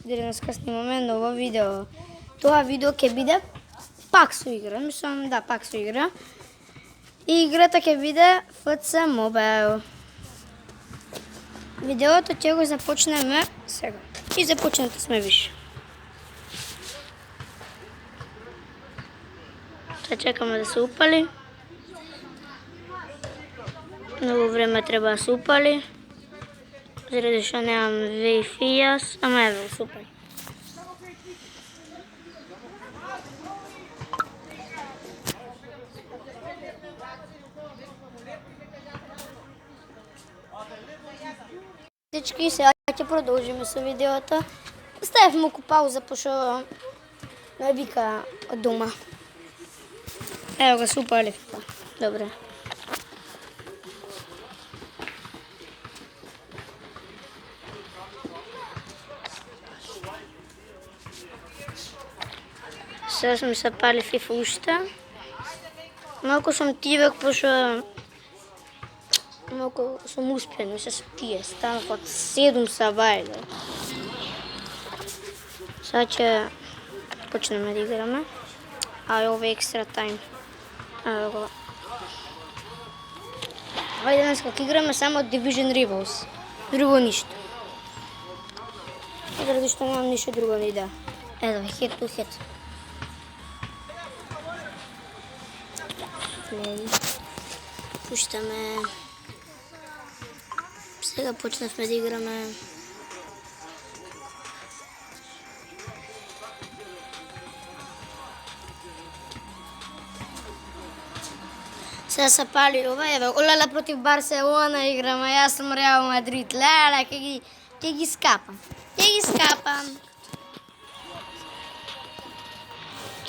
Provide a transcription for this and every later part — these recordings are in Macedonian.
Денеска снимаме ново видео. Тоа видео ќе биде пак со игра. Мислам, да, пак со игра. И играта ќе биде FC Mobile. Видеото ќе го започнеме сега. И започнете сме више. Сега чекаме да се упали. Многу време треба да се упали. Заради што немам Wi-Fi јас, ама ево се упали. Дечки, сега ќе продолжиме со видеото. Ставив малку пауза, пошто ме вика од дома. Ево го се упалив. Добре. Сега сум се пали FIFA уште. Малку сум тивек, пошто малку сум успен, се спие. Станав од 7 сабајле. Сега ќе почнеме да играме. А ова е екстра тајм. Ево го. Ајде денеска ќе играме само Division Rivals. Друго ништо. Заради што немам ништо друго да иде. Ето, head to head. Пуштаме. Сега почнавме да играме. Сега се пали ова, еве, олеле против Барселона играме, јас сум Реал Мадрид, леле, ќе ги скапам. Ќе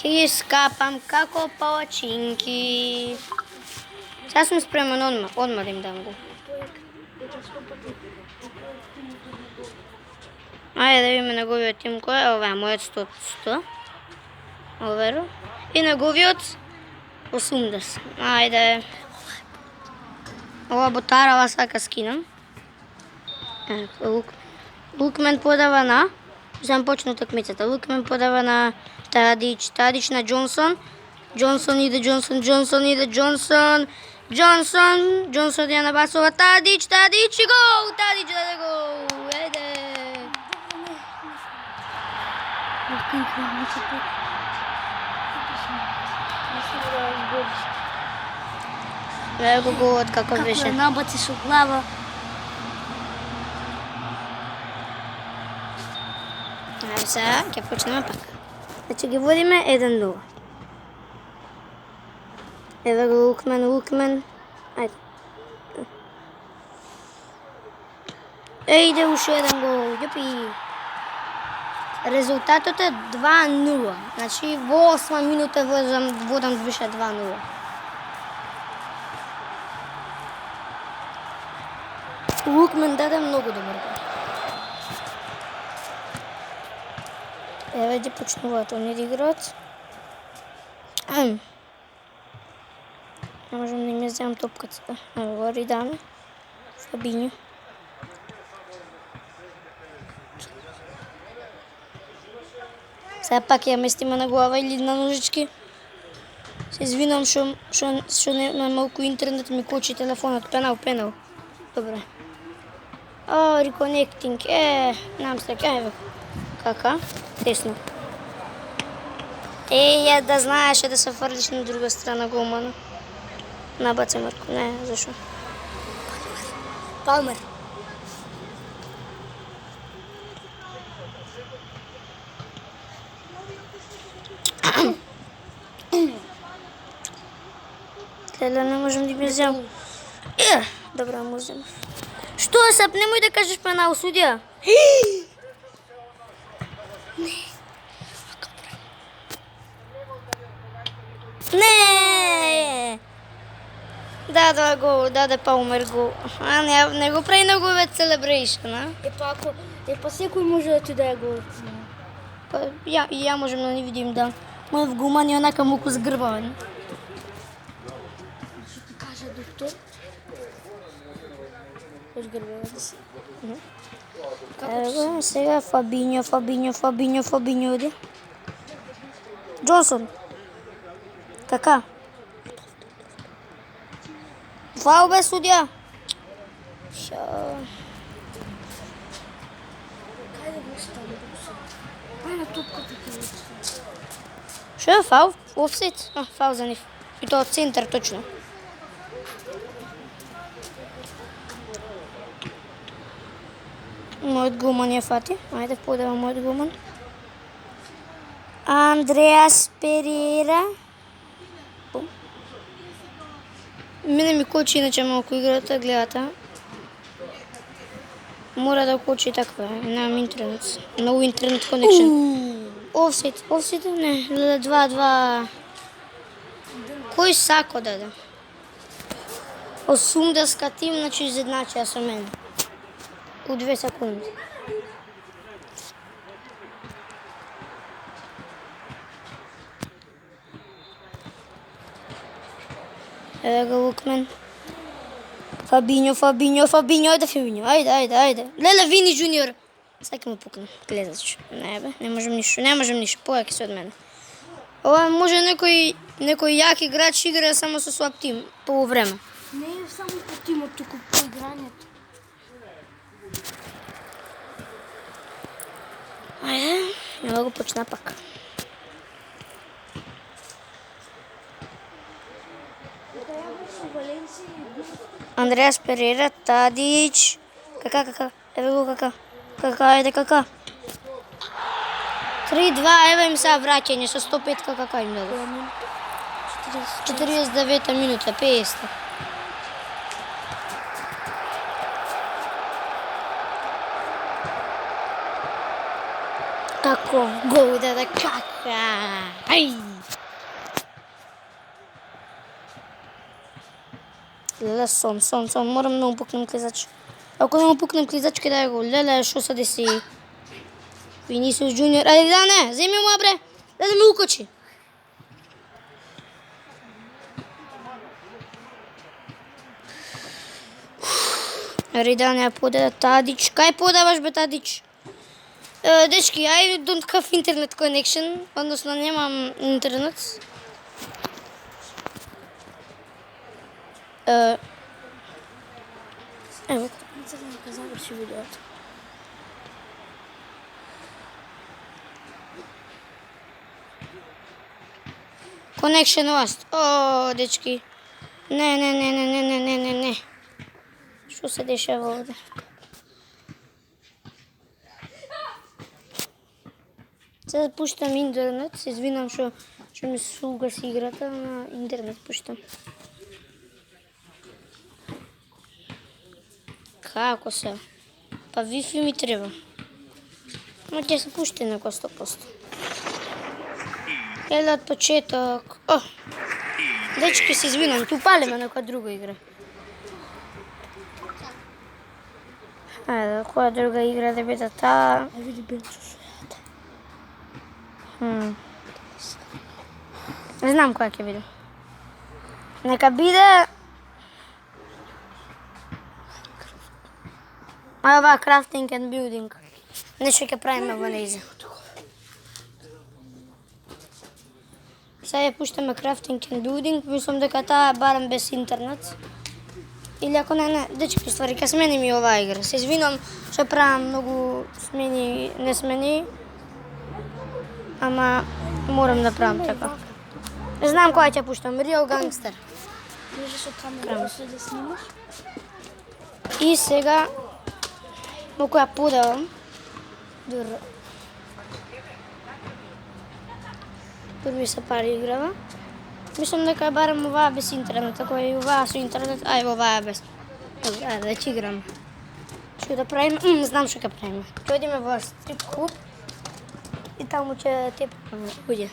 ги скапам како палачинки. Сега сум спремен одма да им дам го. Ајде да видиме неговиот тим кој е, ова е мојот 100%. Оверо. И неговиот 80. Ајде. Ова Ботарава сака скинам. Лукмен подава на... Сам почна такмицата. Лукмен подава на Тадич. Тадич на Джонсон. Джонсон иде. Джонсон ја набасува Тадич и гол! Тадич даде гол! Еде! Ево го голот како беше. Како набаци со глава. Ајде сега, ќе почнеме пак. Значи ги водиме 1-0. Ево го Лукмен. Ајде. Ејде уште еден гол. Јупи. Резултатот е 2-0. Значи во 8 минута водам више 2-0. Лукмен даде многу добар гол. Еве ќе почнуваат они да играат. Не можам да им земам топката. Ево го Ридане. Фабинјо. Сега пак ја местиме на глава или на ножички. Се извинувам што немам малку интернет, ми кочи телефонот. Пенал. Добре. Reconnecting. Нам се ево. Кака? Тесно. Ја да знаеше да се фрлиш на друга страна голмана. Набаце Марко. Не, зашо? Палмер. Леле, не можам да ги земам. Добра, му земам. Што сап, немој да кажеш пенал, судија. Не! Даде гол, даде Палмер гол. Не го прави неговиот целебрейшн, а? Па секој може да ти даде гол. Па ја можем да не видим, да. Мојот голман е онака малку згрбаван. Што ти кажа доктор? Згрбаван да си. Ево, сега Фабиньо иде. Джонсон. Кака? Фаул бе, судија. Кајде го стави? Ај на топката ќе го стави. Што е фаул? Офсайд? Фаул за нив. И тоа од центар точно. Мојот гуман ја фати. Ајде подава мојот гуман. Андреас Перейра. Мене ми кочи иначе малку играта, гледате. Мора да кочи таква, немам интернет. Многу интернет конекшн. Офсайд, не, 2-2. Кој сако даде? 80 тим, значи изедначија со мене. У 2 секунди. Еве го Лукмен. Фабиньо, ајде. Леле, Вини Джуниор. Сака му пукнам, клезач. Не бе, не можем ништо, појаки се од мене. Ова може некој јак играч игра само со слаб тим, полувреме. Не е само по тимот, туку по играњето. Ајде, ја го почна пак. Андреас Перейра, Тадич. Кака. Еве го кака. Ајде кака. 3-2, еве им сега враќање со 105 кака им даде. 49 минута, 50. Каков гол даде кака. Ај. Леле, сон, морам да му пукнем клизач. Ако не му пукнем клизач, ке дај гол. Леле, шо се деси? Винисиус Джуниор. Ајде, да, не, земи му, бре. Леле, ме укочи. Ридан ја подаде Тадич. Кај подаваш, бе, Тадич? Дечки, I don't have internet connection, односно немам интернет. Evo, neka završi videото. Connection lost. О, дечки. Не. Што се дешава овде? Сега пуштам интернет, се извинам што ми се угаси играта, на интернет пуштам. Како се? Па Wi-Fi ми треба. Ма ќе се пушти неко 100%. Еле од почеток. О! Дечки, се извинам, ту палиме нека друга игра. Ајде, која друга игра да биде таа? Види Бенчо. Не знам која ќе биде. Нека биде... Ова crafting and building. Нешто ќе правиме во нејзе. Сега ја пуштаме crafting and building. Мислам дека таа барем без интернет. Или ако не, дечки, ствари, ке смени ми оваа игра. Се извинам што правам многу смени, не смени. Ама морам да правам така. Не знам која ќе пуштам. Real Gangster. Може со камера да снимаш? И сега но која подавам. Први се пари играва. Мислам дека ја барам оваа без интернет, ако е оваа со интернет, ај оваа без. Ајде да ќе играм. Што да правиме? Знам што ќе правиме. Ќе одиме во стрип клуб и таму ќе тепаме луѓе.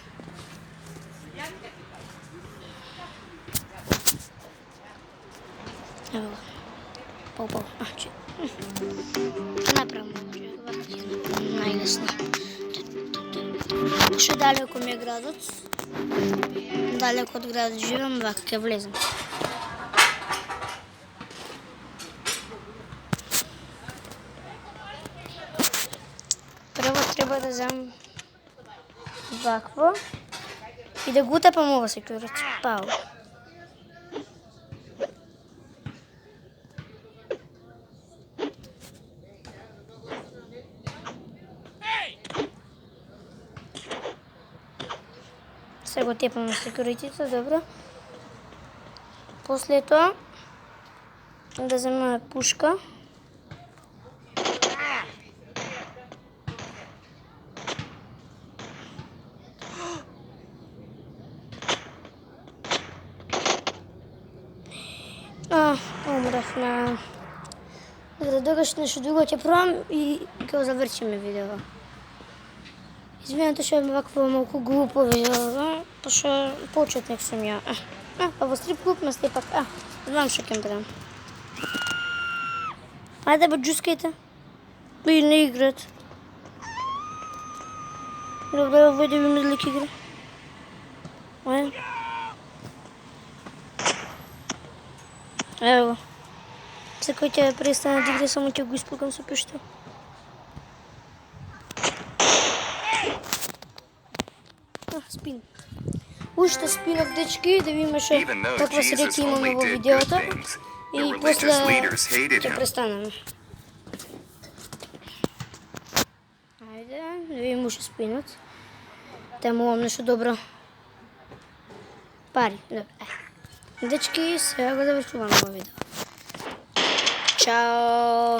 Ево го. Пол. Направо најлесно. Што далеко ми е градот. Далеко од градот живеам, вака ќе влезам. треба да вземам вакво и да го утепам ова секјурец. Пау. Се го тепам на секјуритите, добро. После тоа да земаме пушка. Умрах на... Тогаш нешто друго ќе пробам и ќе го завршиме видео. Извинете што е вакво малку глупо видео, пошто почетник сум ја. А во стрип клуб ме степак. Знам што ќе бидам. Ајде бе джускайте. И не играт. Добре, овој да видиме лик игра. Ајде. Ево. Секој ќе престане да игра, само ќе го испукам со пиштол. Спин. Уште спинов, дечки, да видиме што каква среќа имаме во видеото. И после ќе престанеме. Ајде, да видиме уште спинот. Темувам нешто добро. Пари, добре. Дечки, сега го завршуваме во видео. Чао!